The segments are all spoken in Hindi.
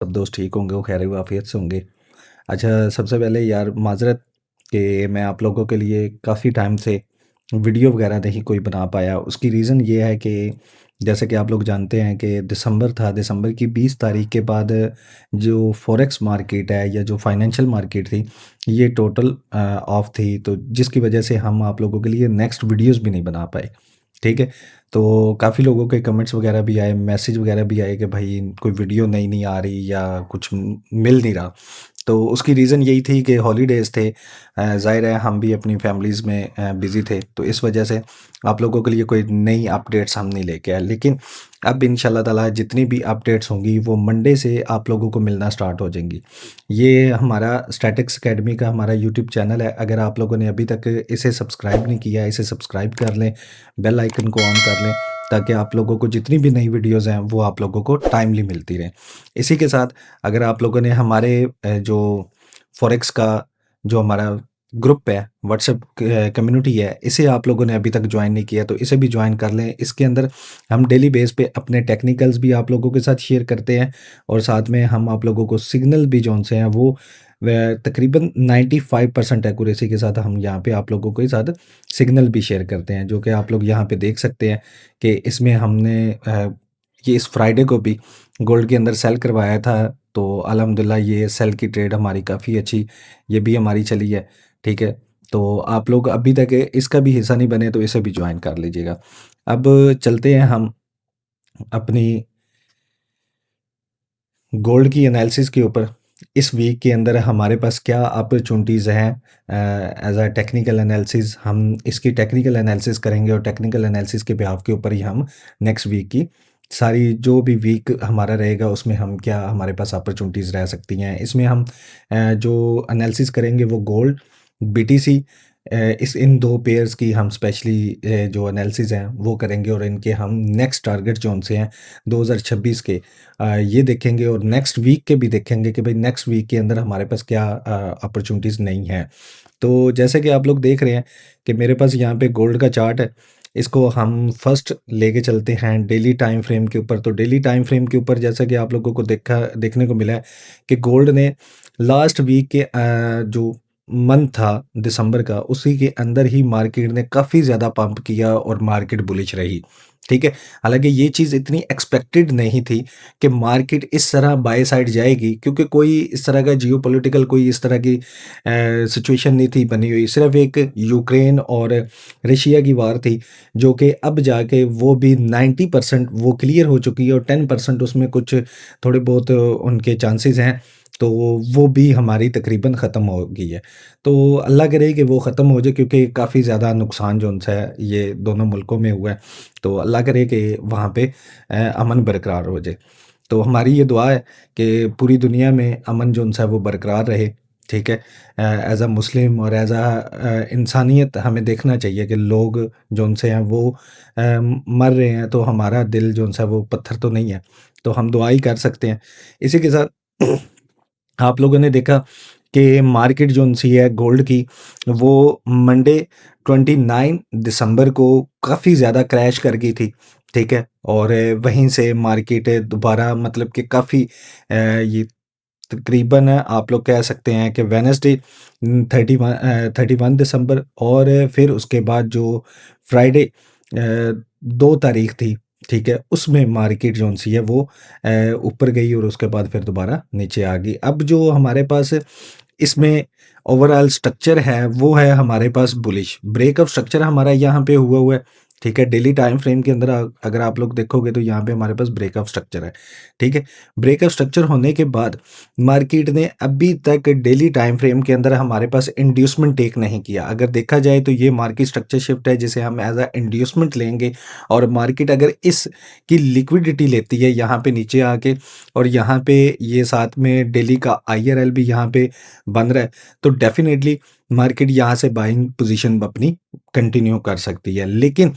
सब दोस्त ठीक होंगे, वो खैर वाफियत से होंगे। अच्छा, सबसे पहले यार माज़रत कि मैं आप लोगों के लिए काफ़ी टाइम से वीडियो वगैरह नहीं कोई बना पाया। उसकी रीज़न ये है कि जैसे कि आप लोग जानते हैं कि दिसंबर था, दिसंबर की 20 तारीख के बाद जो फॉरेक्स मार्केट है या जो फाइनेंशियल मार्केट थी, ये टोटल ऑफ थी, तो जिसकी वजह से हम आप लोगों के लिए नेक्स्ट वीडियोस भी नहीं बना पाए। ठीक है। तो काफ़ी लोगों के कमेंट्स वगैरह भी आए, मैसेज वगैरह भी आए कि भाई कोई वीडियो नई नहीं आ रही या कुछ मिल नहीं रहा। तो उसकी रीज़न यही थी कि हॉलीडेज़ थे। ज़ाहिर है हम भी अपनी फैमिलीज़ में बिज़ी थे, तो इस वजह से आप लोगों के लिए कोई नई अपडेट्स हम नहीं लेके आए। लेकिन अब इंशाल्लाह ताला जितनी भी अपडेट्स होंगी वो मंडे से आप लोगों को मिलना स्टार्ट हो जाएंगी। ये हमारा स्टैटिक्स एकेडमी का हमारा यूट्यूब चैनल है। अगर आप लोगों ने अभी तक इसे सब्सक्राइब नहीं किया, इसे सब्सक्राइब कर लें, बेल आइकन को ऑन कर लें, ताकि आप लोगों को जितनी भी नई वीडियोज़ हैं वो आप लोगों को टाइमली मिलती रहें। इसी के साथ अगर आप लोगों ने हमारे जो फॉरेक्स का जो हमारा ग्रुप है, व्हाट्सएप कम्युनिटी है, इसे आप लोगों ने अभी तक ज्वाइन नहीं किया तो इसे भी ज्वाइन कर लें। इसके अंदर हम डेली बेस पे अपने टेक्निकल्स भी आप लोगों के साथ शेयर करते हैं, और साथ में हम आप लोगों को सिग्नल भी जौन से हैं वो तकरीबन 95% एक्यूरेसी के साथ हम यहाँ पे आप लोगों के साथ सिग्नल भी शेयर करते हैं, जो कि आप लोग यहाँ पे देख सकते हैं कि इसमें हमने ये इस फ्राइडे को भी गोल्ड के अंदर सेल करवाया था। तो अल्हम्दुलिल्लाह ये सेल की ट्रेड हमारी काफ़ी अच्छी ये भी हमारी चली है। ठीक है। तो आप लोग अभी तक इसका भी हिस्सा नहीं बने तो इसे भी ज्वाइन कर लीजिएगा। अब चलते हैं हम अपनी गोल्ड की एनालिसिस के ऊपर। इस वीक के अंदर हमारे पास क्या अपॉर्चुनिटीज़ हैं एज अ टेक्निकल एनालिसिस। हम इसकी टेक्निकल एनालिसिस करेंगे और टेक्निकल एनालिसिस के बिहाफ के ऊपर ही हम नेक्स्ट वीक की सारी जो भी वीक हमारा रहेगा उसमें हम क्या हमारे पास अपॉर्चुनिटीज़ रह सकती हैं। इसमें हम जो एनालिसिस करेंगे वो गोल्ड, बीटीसी, इस इन 2 पेयर्स की हम स्पेशली जो एनालिसिस हैं वो करेंगे, और इनके हम नेक्स्ट टारगेट जौन-से हैं 2026 के ये देखेंगे, और नेक्स्ट वीक के भी देखेंगे कि भाई नेक्स्ट वीक के अंदर हमारे पास क्या अपॉर्चुनिटीज़ नहीं हैं। तो जैसे कि आप लोग देख रहे हैं कि मेरे पास यहाँ पे गोल्ड का चार्ट है। इसको हम फर्स्ट लेके चलते हैं डेली टाइम फ्रेम के ऊपर। तो डेली टाइम फ्रेम के ऊपर जैसा कि आप लोगों को देखने को मिला है कि गोल्ड ने लास्ट वीक के जो मंथ था दिसंबर का, उसी के अंदर ही मार्केट ने काफ़ी ज़्यादा पंप किया और मार्केट बुलिश रही। ठीक है। हालाँकि ये चीज़ इतनी एक्सपेक्टेड नहीं थी कि मार्केट इस तरह बाय साइड जाएगी, क्योंकि कोई इस तरह का जियोपॉलिटिकल कोई इस तरह की सिचुएशन नहीं थी बनी हुई। सिर्फ़ एक यूक्रेन और रशिया की वार थी, जो कि अब जाके वो भी 90% वो क्लियर हो चुकी है, और 10% उसमें कुछ थोड़े बहुत उनके चांसेस हैं, तो वो भी हमारी तकरीबन ख़त्म हो गई है। तो अल्लाह करे कि वो ख़त्म हो जाए, क्योंकि काफ़ी ज़्यादा नुकसान जो-सा है ये दोनों मुल्कों में हुआ है। तो अल्लाह करे कि वहाँ पे अमन बरकरार हो जाए। तो हमारी ये दुआ है कि पूरी दुनिया में अमन जो-सा है वो बरकरार रहे। ठीक है। एज़ अ मुस्लिम और एज़ इंसानियत हमें देखना चाहिए कि लोग जो-से हैं वो मर रहे हैं, तो हमारा दिल जो-सा है वो पत्थर तो नहीं है। तो हम दुआ ही कर सकते हैं। इसी के साथ आप लोगों ने देखा कि मार्केट जो-सी है गोल्ड की, वो मंडे 29 दिसंबर को काफ़ी ज़्यादा क्रैश कर गई थी। ठीक है। और वहीं से मार्केट दोबारा मतलब कि काफ़ी ये तकरीबन आप लोग कह सकते हैं कि वेडनेसडे 31 दिसंबर, और फिर उसके बाद जो फ्राइडे 2 तारीख थी, ठीक है, उसमें मार्केट जौन-सी है वो ऊपर गई और उसके बाद फिर दोबारा नीचे आ गई। अब जो हमारे पास इसमें ओवरऑल स्ट्रक्चर है वो है हमारे पास बुलिश। ब्रेकअप स्ट्रक्चर हमारा यहाँ पे हुआ है। ठीक है। डेली टाइम फ्रेम के अंदर अगर आप लोग देखोगे तो यहाँ पे हमारे पास ब्रेकअप स्ट्रक्चर है। ठीक है। ब्रेकअप स्ट्रक्चर होने के बाद मार्केट ने अभी तक डेली टाइम फ्रेम के अंदर हमारे पास इंड्यूसमेंट टेक नहीं किया। अगर देखा जाए तो ये मार्केट स्ट्रक्चर शिफ्ट है जिसे हम एज अ इंड्यूसमेंट लेंगे, और मार्केट अगर इस की लिक्विडिटी लेती है यहाँ पे नीचे आके, और यहाँ पे ये साथ में डेली का आईआरएल भी यहाँ पे बन रहा है, तो डेफिनेटली मार्केट यहाँ से बाइंग पोजीशन अपनी कंटिन्यू कर सकती है। लेकिन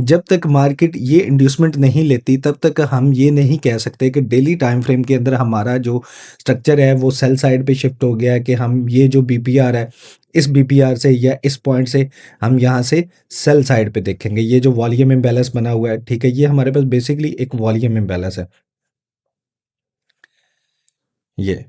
जब तक मार्केट ये इंड्यूसमेंट नहीं लेती तब तक हम ये नहीं कह सकते कि डेली टाइम फ्रेम के अंदर हमारा जो स्ट्रक्चर है वो सेल साइड पे शिफ्ट हो गया है, कि हम ये जो बीपीआर है इस बीपीआर से या इस पॉइंट से हम यहाँ से सेल साइड पे देखेंगे। ये जो वॉल्यूम इम्बैलेंस बना हुआ है, ठीक है, ये हमारे पास बेसिकली एक वॉल्यूम इम्बैलेंस है। ये।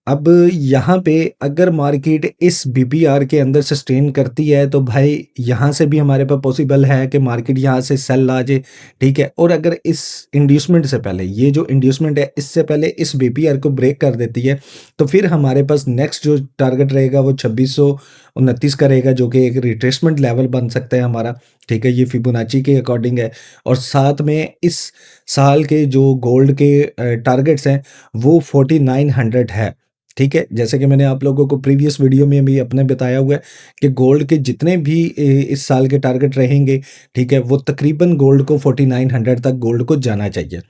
अब यहाँ पे अगर मार्केट इस बीपीआर के अंदर सस्टेन करती है तो भाई यहाँ से भी हमारे पास पॉसिबल है कि मार्केट यहाँ से सेल आ जाए, ठीक है। और अगर इस इंड्यूसमेंट से पहले, ये जो इंड्यूसमेंट है इससे पहले इस बीपीआर को ब्रेक कर देती है, तो फिर हमारे पास नेक्स्ट जो टारगेट रहेगा वो 2629 का रहेगा, जो कि एक रिट्रेसमेंट लेवल बन सकता है हमारा, ठीक है। ये फिबोनाची के अकॉर्डिंग है। और साथ में इस साल के जो गोल्ड के टारगेट्स हैं वो 4900 है, ठीक है। जैसे कि मैंने आप लोगों को प्रीवियस वीडियो में भी अपने बताया हुआ है कि गोल्ड के जितने भी इस साल के टारगेट रहेंगे, ठीक है, वो तकरीबन गोल्ड को 4900 तक गोल्ड को जाना चाहिए,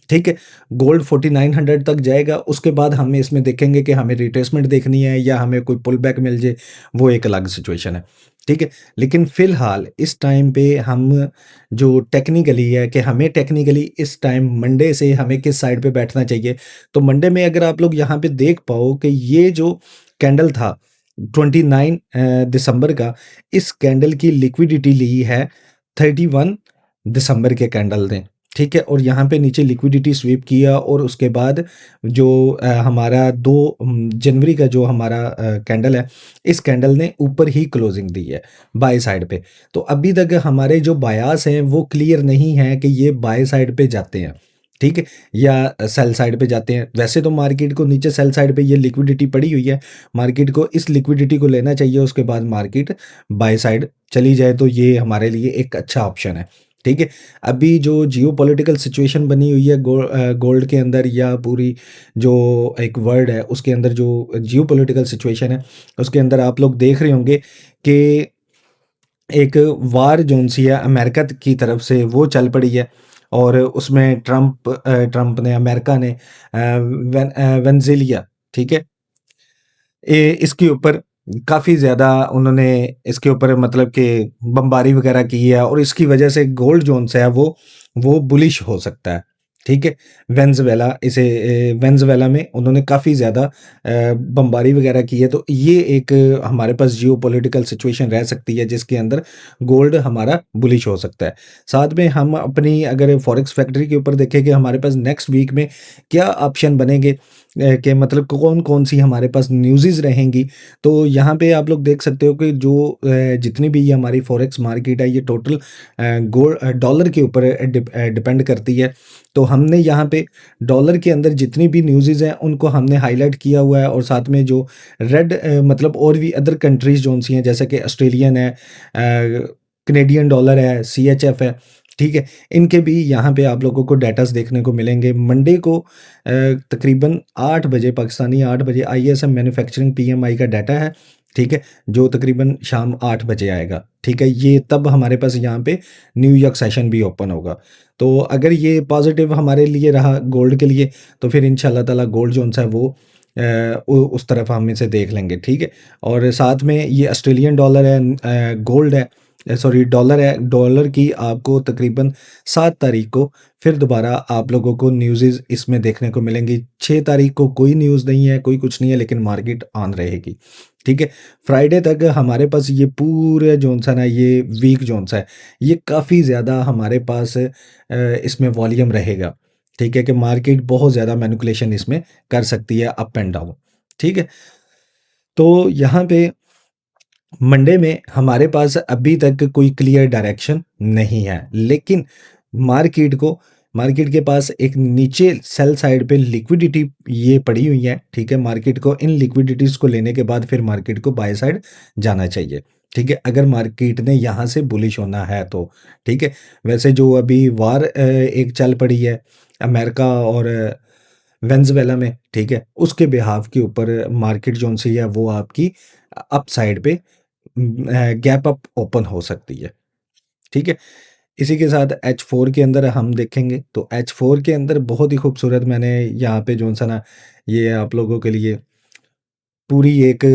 ठीक है। गोल्ड 4900 तक जाएगा, उसके बाद हम इसमें देखेंगे कि हमें रिट्रेसमेंट देखनी है या हमें कोई पुल बैक मिल जाए, वो एक अलग सिचुएशन है, ठीक है। लेकिन फ़िलहाल इस टाइम पे हम जो टेक्निकली है कि हमें टेक्निकली इस टाइम मंडे से हमें किस साइड पे बैठना चाहिए। तो मंडे में अगर आप लोग यहाँ पे देख पाओ कि ये जो कैंडल था 29 दिसंबर का, इस कैंडल की लिक्विडिटी ली है 31 दिसंबर के कैंडल ने, ठीक है। और यहाँ पे नीचे लिक्विडिटी स्वीप किया और उसके बाद जो हमारा 2 जनवरी का जो हमारा कैंडल है, इस कैंडल ने ऊपर ही क्लोजिंग दी है बाय साइड पे। तो अभी तक हमारे जो बायास हैं वो क्लियर नहीं है कि ये बाय साइड पे जाते हैं, ठीक है, या सेल साइड पे जाते हैं। वैसे तो मार्केट को नीचे सेल साइड पे ये लिक्विडिटी पड़ी हुई है, मार्केट को इस लिक्विडिटी को लेना चाहिए, उसके बाद मार्केट बाय साइड चली जाए तो ये हमारे लिए एक अच्छा ऑप्शन है, ठीक है। अभी जो जियोपॉलिटिकल सिचुएशन बनी हुई है गोल्ड के अंदर, या पूरी जो एक वर्ल्ड है उसके अंदर जो जियोपॉलिटिकल सिचुएशन है, उसके अंदर आप लोग देख रहे होंगे कि एक वार जोन सी है अमेरिका की तरफ से वो चल पड़ी है। और उसमें ट्रंप ने, अमेरिका ने वेनेज़ुएला, ठीक है, इसके ऊपर काफ़ी ज़्यादा उन्होंने इसके ऊपर मतलब कि बमबारी वगैरह की है, और इसकी वजह से गोल्ड जोन से है वो बुलिश हो सकता है, ठीक है। वेनेज़ुएला में उन्होंने काफ़ी ज़्यादा बमबारी वगैरह की है, तो ये एक हमारे पास जियोपॉलिटिकल सिचुएशन रह सकती है जिसके अंदर गोल्ड हमारा बुलिश हो सकता है। साथ में हम अपनी अगर फॉरेक्स फैक्ट्री के ऊपर देखें कि हमारे पास नेक्स्ट वीक में क्या ऑप्शन बनेंगे, कि मतलब कौन-कौन सी हमारे पास न्यूज़ेज़ रहेंगी। तो यहाँ पे आप लोग देख सकते हो कि जो जितनी भी ये हमारी फॉरेक्स मार्केट है, ये टोटल डॉलर के ऊपर डिपेंड करती है। तो हमने यहाँ पे डॉलर के अंदर जितनी भी न्यूज़ेज़ हैं उनको हमने हाईलाइट किया हुआ है, और साथ में जो मतलब और भी अदर कंट्रीज़ जौन-सी हैं, जैसे कि ऑस्ट्रेलियन है, कैनेडियन डॉलर है, सीएचएफ है, ठीक है। इनके भी यहाँ पे आप लोगों को डेटास देखने को मिलेंगे। मंडे को तकरीबन 8 बजे, पाकिस्तानी 8 बजे आईएसएम मैन्युफैक्चरिंग पीएमआई का डाटा है, ठीक है, जो तकरीबन शाम 8 बजे आएगा, ठीक है। ये तब हमारे पास यहाँ पे न्यूयॉर्क सेशन भी ओपन होगा। तो अगर ये पॉज़िटिव हमारे लिए रहा गोल्ड के लिए, तो फिर इंशाल्लाह ताला गोल्ड जोन-सा है वो उस तरफ हम इसे देख लेंगे, ठीक है। और साथ में ये ऑस्ट्रेलियन डॉलर है, गोल्ड है, सॉरी डॉलर है। डॉलर की आपको तकरीबन 7 तारीख को फिर दोबारा आप लोगों को न्यूज़ेज़ इसमें देखने को मिलेंगी। 6 तारीख को कोई न्यूज़ नहीं है, कोई कुछ नहीं है, लेकिन मार्केट ऑन रहेगी, ठीक है। फ्राइडे तक हमारे पास ये पूरे जोन-सा ना, ये वीक जोन-सा है, ये काफ़ी ज़्यादा हमारे पास इसमें वॉल्यूम रहेगा, ठीक है, कि मार्केट बहुत ज़्यादा मैनिपुलेशन इसमें कर सकती है अप एंड डाउन, ठीक है। तो यहाँ पे मंडे में हमारे पास अभी तक कोई क्लियर डायरेक्शन नहीं है, लेकिन मार्केट को मार्केट के पास एक नीचे सेल साइड पे लिक्विडिटी ये पड़ी हुई है, ठीक है। मार्केट को इन लिक्विडिटीज़ को लेने के बाद फिर मार्केट को बाय साइड जाना चाहिए, ठीक है, अगर मार्केट ने यहाँ से बुलिश होना है तो, ठीक है। वैसे जो अभी वार एक चल पड़ी है अमेरिका और वेनेज़ुएला में, ठीक है, उसके बिहाफ़ के ऊपर मार्केट जोन-सी है वो आपकी अप साइड पे गैप अप ओपन हो सकती है, ठीक है। इसी के साथ H4 के अंदर हम देखेंगे तो H4 के अंदर बहुत ही खूबसूरत मैंने यहाँ पे जोन-सा ना, ये आप लोगों के लिए पूरी एक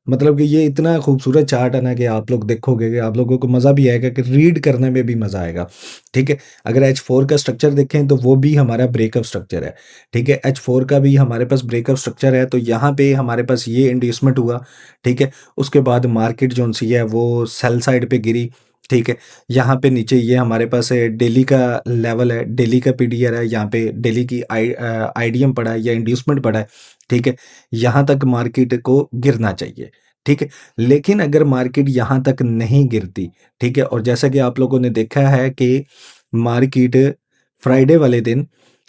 मतलब कि ये इतना खूबसूरत चार्ट है ना कि आप लोग देखोगे कि आप लोगों को मज़ा भी आएगा, कि रीड करने में भी मज़ा आएगा, ठीक है। अगर H4 का स्ट्रक्चर देखें तो वो भी हमारा ब्रेकअप स्ट्रक्चर है, ठीक है। H4 का भी हमारे पास ब्रेकअप स्ट्रक्चर है, तो यहाँ पे हमारे पास ये इंड्यूसमेंट हुआ, ठीक है। उसके बाद मार्केट जोन-सी है वो सेल साइड पे गिरी, ठीक है। यहाँ पे नीचे ये हमारे पास डेली का लेवल है, डेली का पीडीआर है, यहाँ पे डेली की आईडीएम पड़ा है या इंड्यूसमेंट पड़ा है, ठीक है। यहाँ तक मार्केट को गिरना चाहिए, ठीक है। लेकिन अगर मार्केट यहाँ तक नहीं गिरती, ठीक है, और जैसा कि आप लोगों ने देखा है कि मार्केट फ्राइडे वाले दिन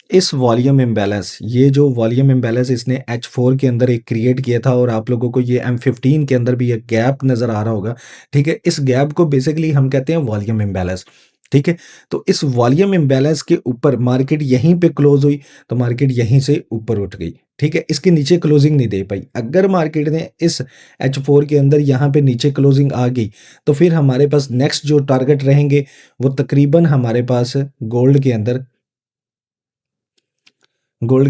इस वॉल्यूम इम्बैलेंस, ये जो वॉल्यूम इम्बैलेंस इसने H4 के अंदर एक क्रिएट किया था और आप लोगों को ये M15 के अंदर भी एक गैप नज़र आ रहा होगा, ठीक है। इस गैप को बेसिकली हम कहते हैं वॉल्यूम इम्बैलेंस, ठीक है। तो इस वॉल्यूम इम्बैलेंस के ऊपर मार्केट यहीं पे क्लोज हुई, तो मार्केट यहीं से ऊपर उठ गई, ठीक है। इसके नीचे क्लोजिंग नहीं दे पाई। अगर मार्केट ने इस H4 के अंदर यहाँ पे नीचे क्लोजिंग आ गई, तो फिर हमारे पास नेक्स्ट जो टारगेट रहेंगे वो तकरीबन हमारे पास गोल्ड के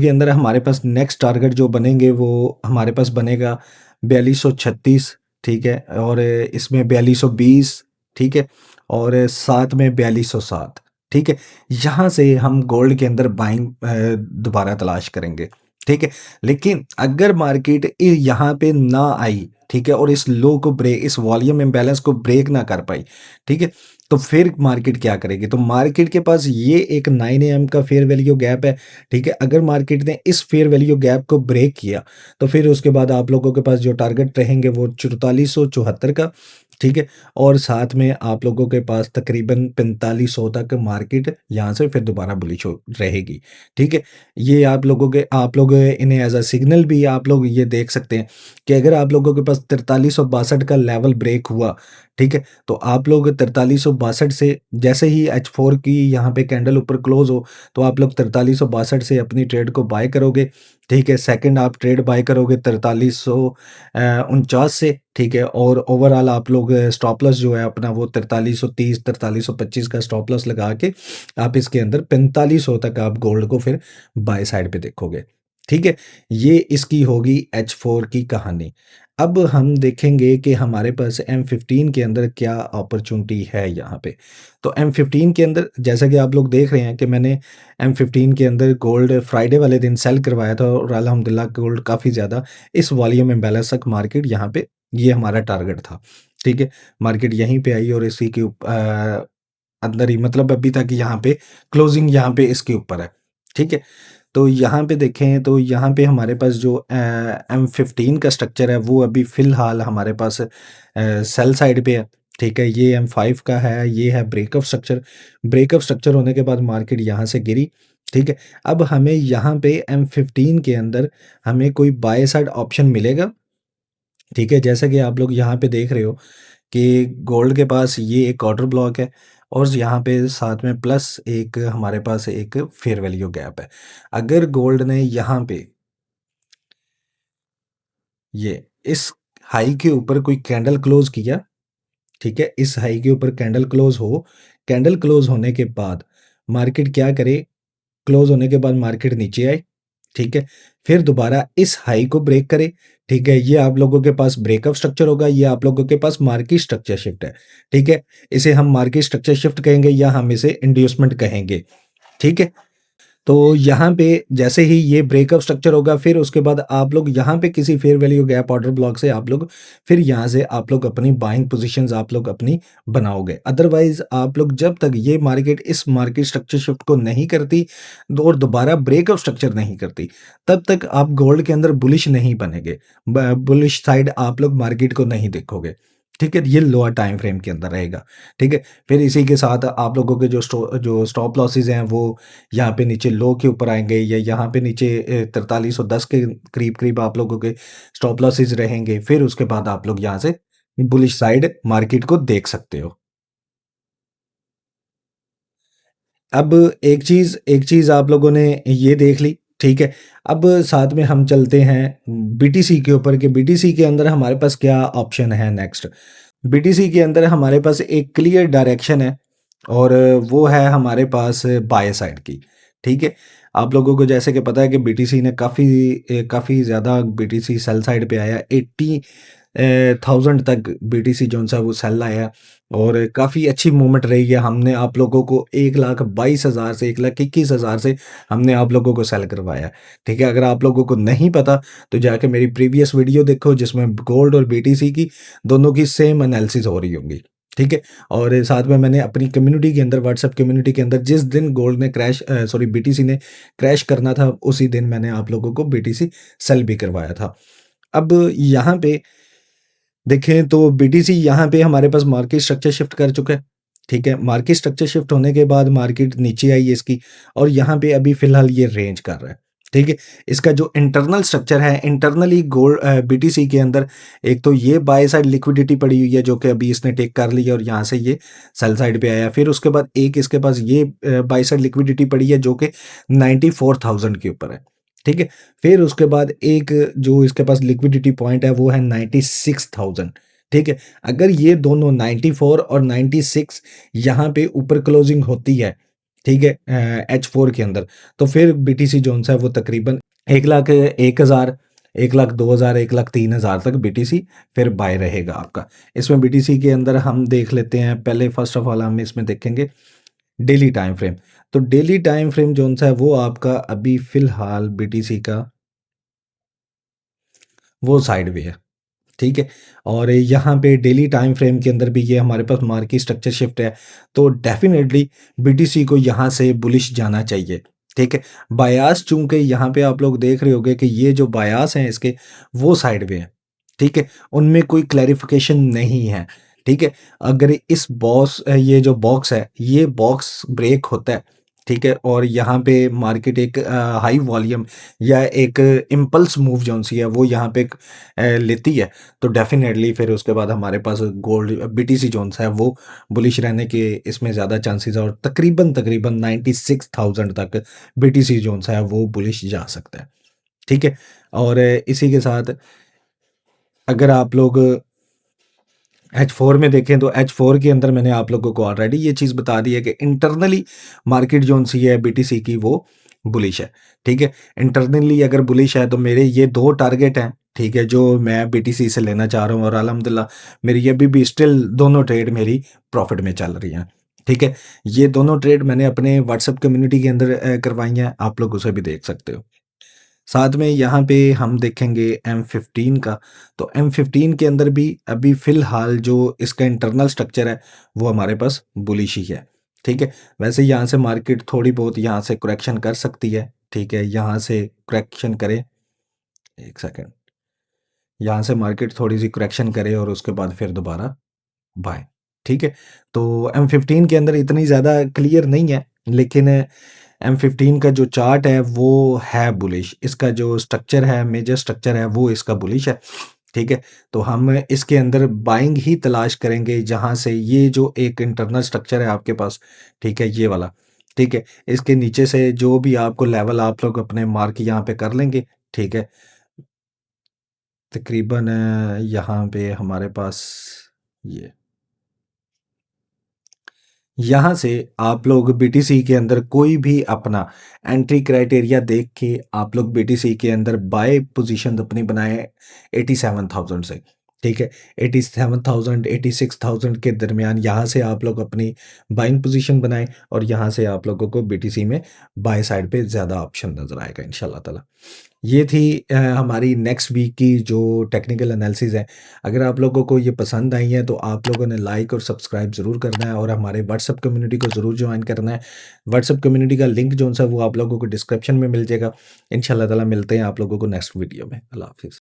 अंदर हमारे पास नेक्स्ट टारगेट जो बनेंगे वो हमारे पास बनेगा 4236, ठीक है, और इसमें 4220, ठीक है, और साथ में 4207, ठीक है। यहाँ से हम गोल्ड के अंदर बाइंग दोबारा तलाश करेंगे, ठीक है। लेकिन अगर मार्केट यहाँ पे ना आई, ठीक है, और इस लो को ब्रेक, इस वॉल्यूम इम्बैलेंस को ब्रेक ना कर पाई, ठीक है, तो फिर मार्केट क्या करेगी? तो मार्केट के पास ये एक 9 AM का फेयर वैल्यू गैप है, ठीक है। अगर मार्केट ने इस फेयर वैल्यू गैप को ब्रेक किया, तो फिर उसके बाद आप लोगों के पास जो टारगेट रहेंगे वो 4474 का, ठीक है, और साथ में आप लोगों के पास तकरीबन 4500 तक मार्केट यहाँ से फिर दोबारा बुलिश हो रहेगी, ठीक है। ये आप लोग इन्हें एज अ सिग्नल भी आप लोग ये देख सकते हैं कि अगर आप लोगों के पास 4362 का लेवल ब्रेक हुआ, ठीक है, तो आप लोग 4362 से जैसे ही H4 की यहाँ पे कैंडल ऊपर क्लोज हो, तो आप लोग 4362 से अपनी ट्रेड को बाय करोगे, ठीक है। सेकंड आप ट्रेड बाय करोगे 4349 से, ठीक है, और ओवरऑल आप लोग स्टॉप लॉस जो है अपना वो 4330 4325 का स्टॉप लॉस लगा के आप इसके अंदर 4500 तक आप गोल्ड को फिर बाय साइड पे देखोगे, ठीक है। ये इसकी होगी H4 की कहानी। अब हम देखेंगे कि हमारे पास M15 के अंदर क्या अपॉर्चुनिटी है यहाँ पे। तो M15 के अंदर जैसा कि आप लोग देख रहे हैं कि मैंने M15 के अंदर गोल्ड फ्राइडे वाले दिन सेल करवाया था और अल्हम्दुलिल्लाह गोल्ड काफ़ी ज़्यादा इस वॉल्यूम इम्बैलेंस तक मार्केट यहाँ पे ये हमारा टारगेट था, ठीक है। मार्केट यहीं पे आई और इसी के अंदर ही मतलब अभी तक यहाँ पे क्लोजिंग यहाँ पे इसके ऊपर है, ठीक है। तो यहाँ पे देखें तो यहाँ पे हमारे पास जो M15 का स्ट्रक्चर है वो अभी फ़िलहाल हमारे पास सेल साइड पे है, ठीक है। ये M5 का है, ये है ब्रेकअप स्ट्रक्चर। ब्रेकअप स्ट्रक्चर होने के बाद मार्केट यहाँ से गिरी, ठीक है। अब हमें यहाँ पे M15 के अंदर हमें कोई बाय साइड ऑप्शन मिलेगा, ठीक है। जैसा कि आप लोग यहाँ पे देख रहे हो कि गोल्ड के पास ये एक ऑर्डर ब्लॉक है और यहाँ पे साथ में प्लस एक हमारे पास एक फेयर वैल्यू गैप है। अगर गोल्ड ने यहाँ पे ये इस हाई के ऊपर कोई कैंडल क्लोज किया, ठीक है, इस हाई के ऊपर कैंडल क्लोज हो, कैंडल क्लोज होने के बाद मार्केट क्या करे, क्लोज होने के बाद मार्केट नीचे आए, ठीक है, फिर दोबारा इस हाई को ब्रेक करे, ठीक है, ये आप लोगों के पास ब्रेकअप स्ट्रक्चर होगा, ये आप लोगों के पास मार्केट स्ट्रक्चर शिफ्ट है, ठीक है। इसे हम मार्केट स्ट्रक्चर शिफ्ट कहेंगे या हम इसे इंड्यूसमेंट कहेंगे, ठीक है। तो यहाँ पे जैसे ही ये ब्रेकअप स्ट्रक्चर होगा फिर उसके बाद आप लोग यहाँ पे किसी fair value gap order block से आप लोग फिर यहाँ से आप लोग अपनी बाइंग पोजीशंस आप लोग अपनी बनाओगे। अदरवाइज आप लोग जब तक ये मार्केट इस मार्केट स्ट्रक्चर शिफ्ट को नहीं करती और दोबारा ब्रेकअप स्ट्रक्चर नहीं करती, तब तक आप गोल्ड के अंदर बुलिश नहीं बनेंगे, बुलिश साइड आप लोग मार्केट को नहीं देखोगे, ठीक है। ये लोअर टाइम फ्रेम के अंदर रहेगा, ठीक है। फिर इसी के साथ आप लोगों के जो स्टॉप लॉसेस हैं वो यहाँ पे नीचे लो के ऊपर आएँगे या यहाँ पे नीचे 4310 के करीब-करीब आप लोगों के स्टॉप लॉसेस रहेंगे। फिर उसके बाद आप लोग यहाँ से बुलिश साइड मार्केट को देख सकते हो। अब एक चीज़ आप लोगों ने ये देख ली, ठीक है। अब साथ में हम चलते हैं बीटीसी के ऊपर कि बीटीसी के अंदर हमारे पास क्या ऑप्शन है नेक्स्ट। बीटीसी के अंदर हमारे पास एक क्लियर डायरेक्शन है और वो है हमारे पास बाय साइड की, ठीक है। आप लोगों को जैसे कि पता है कि बीटीसी ने काफ़ी ज़्यादा बीटीसी सेल साइड पे आया, 80,000 तक बीटीसी जो सा वो सेल आया और काफ़ी अच्छी मूवमेंट रही है। हमने आप लोगों को 1,22,000 से 1,21,000 से हमने आप लोगों को सेल करवाया, ठीक है। अगर आप लोगों को नहीं पता तो जाके मेरी प्रीवियस वीडियो देखो जिसमें गोल्ड और बीटीसी की दोनों की सेम एनालिसिस हो रही होंगी, ठीक है? और साथ में मैंने अपनी कम्युनिटी के अंदर, व्हाट्सएप कम्युनिटी के अंदर, जिस दिन गोल्ड ने सॉरी बीटीसी ने क्रैश करना था, उसी दिन मैंने आप लोगों को बीटीसी सेल भी करवाया था। अब यहाँ पे देखें तो बीटीसी यहाँ पे हमारे पास मार्केट स्ट्रक्चर शिफ्ट कर चुका है, ठीक है? मार्केट स्ट्रक्चर शिफ्ट होने के बाद मार्केट नीचे आई है इसकी, और यहाँ पे अभी फ़िलहाल ये रेंज कर रहा है, ठीक है? इसका जो इंटरनल स्ट्रक्चर है, इंटरनली बीटीसी के अंदर एक तो ये बाय साइड लिक्विडिटी पड़ी हुई है, जो कि अभी इसने टेक कर ली है और यहाँ से ये सेल साइड पे आया। फिर उसके बाद एक इसके पास ये बाय साइड लिक्विडिटी पड़ी है, जो कि 94,000 के ऊपर है, ठीक है? फिर उसके बाद एक जो इसके पास लिक्विडिटी पॉइंट है, वो है 96,000, ठीक है? अगर ये दोनों 94 और 96 यहाँ पे ऊपर क्लोजिंग होती है, ठीक है? H4 के अंदर, तो फिर बीटीसी जोन्स है वो तकरीबन 1,01,000, 1,02,000, 1,03,000 तक बीटीसी फिर बाय रहेगा आपका। इसमें बीटीसी के अंदर हम देख लेते हैं, पहले फर्स्ट ऑफ ऑल हम इसमें देखेंगे डेली टाइम फ्रेम। तो डेली टाइम फ्रेम जोन-सा है वो आपका अभी फ़िलहाल बीटीसी का वो साइडवे है, ठीक है? और यहाँ पे डेली टाइम फ्रेम के अंदर भी ये हमारे पास मार्केट स्ट्रक्चर शिफ्ट है, तो डेफ़िनेटली बीटीसी को यहाँ से बुलिश जाना चाहिए, ठीक है? बायास चूँकि यहाँ पे आप लोग देख रहे होंगे कि ये जो बायास हैं इसके, वो साइडवे हैं, ठीक है? उनमें कोई क्लैरिफ़िकेशन नहीं है, ठीक है? अगर ये जो बॉक्स है, ये बॉक्स ब्रेक होता है, ठीक है? और यहाँ पे मार्केट एक हाई वॉल्यूम या एक इम्पल्स मूव जौन-सी है, वो यहाँ पे लेती है, तो डेफ़िनेटली फिर उसके बाद हमारे पास गोल्ड बीटीसी जोन्स है वो बुलिश रहने के इसमें ज़्यादा चांसेस है, और तकरीबन 96,000 तक बीटीसी जोन्स है वो बुलिश जा सकता है, ठीक है? और इसी के साथ अगर आप लोग H4 में देखें, तो H4 के अंदर मैंने आप लोगों को ऑलरेडी ये चीज़ बता दी है कि इंटरनली मार्केट जोन-सी है बीटीसी की, वो बुलिश है, ठीक है? इंटरनली अगर बुलिश है तो मेरे ये 2 टारगेट हैं, ठीक है? जो मैं बीटीसी से लेना चाह रहा हूँ, और अल्हम्दुलिल्लाह मेरी अभी भी स्टिल दोनों ट्रेड मेरी प्रॉफ़िट में चल रही हैं, ठीक है? ये दोनों ट्रेड मैंने अपने व्हाट्सएप कम्युनिटी के अंदर करवाई हैं, आप लोग उसे भी देख सकते हो। साथ में यहाँ पे हम देखेंगे M15 का, तो M15 के अंदर भी अभी फ़िलहाल जो इसका इंटरनल स्ट्रक्चर है, वो हमारे पास बुलिश ही है, ठीक है? वैसे यहाँ से मार्केट थोड़ी बहुत यहाँ से करेक्शन कर सकती है, ठीक है? यहाँ से करेक्शन करे, 1 सेकंड, यहाँ से मार्केट थोड़ी-सी करेक्शन करे और उसके बाद फिर दोबारा बाय, ठीक है? तो M15 के अंदर इतनी ज़्यादा क्लियर नहीं है, लेकिन M15 का जो चार्ट है वो है बुलिश। इसका जो स्ट्रक्चर है, मेजर स्ट्रक्चर है, वो इसका बुलिश है, ठीक है? तो हम इसके अंदर बाइंग ही तलाश करेंगे जहाँ से ये जो एक इंटरनल स्ट्रक्चर है आपके पास, ठीक है? ये वाला, ठीक है? इसके नीचे से जो भी आपको लेवल आप लोग अपने मार्क यहाँ पे कर लेंगे, ठीक है? तकरीबन यहाँ पे हमारे पास ये यहाँ से आप लोग बीटीसी के अंदर कोई भी अपना एंट्री क्राइटेरिया देख के आप लोग बीटीसी के अंदर बाय पोजीशन अपनी बनाएं 87,000 से, ठीक है? 87,000 86,000 के दरमियान यहाँ से आप लोग अपनी बाइंग पोजीशन बनाएं, और यहाँ से आप लोगों को बीटीसी में बाय साइड पे ज़्यादा ऑप्शन नज़र आएगा इंशाल्लाह ताला। ये थी हमारी नेक्स्ट वीक की जो टेक्निकल एनालिसिस है। अगर आप लोगों को ये पसंद आई है, तो आप लोगों ने लाइक और सब्सक्राइब ज़रूर करना है, और हमारे व्हाट्सएप कम्युनिटी को ज़रूर ज्वाइन करना है। व्हाट्सएप कम्युनिटी का लिंक जो सा वो आप लोगों को डिस्क्रिप्शन में मिल जाएगा। इंशाल्लाह ताला मिलते हैं आप लोगों को नेक्स्ट वीडियो में। अल्लाह हाफ़िज़।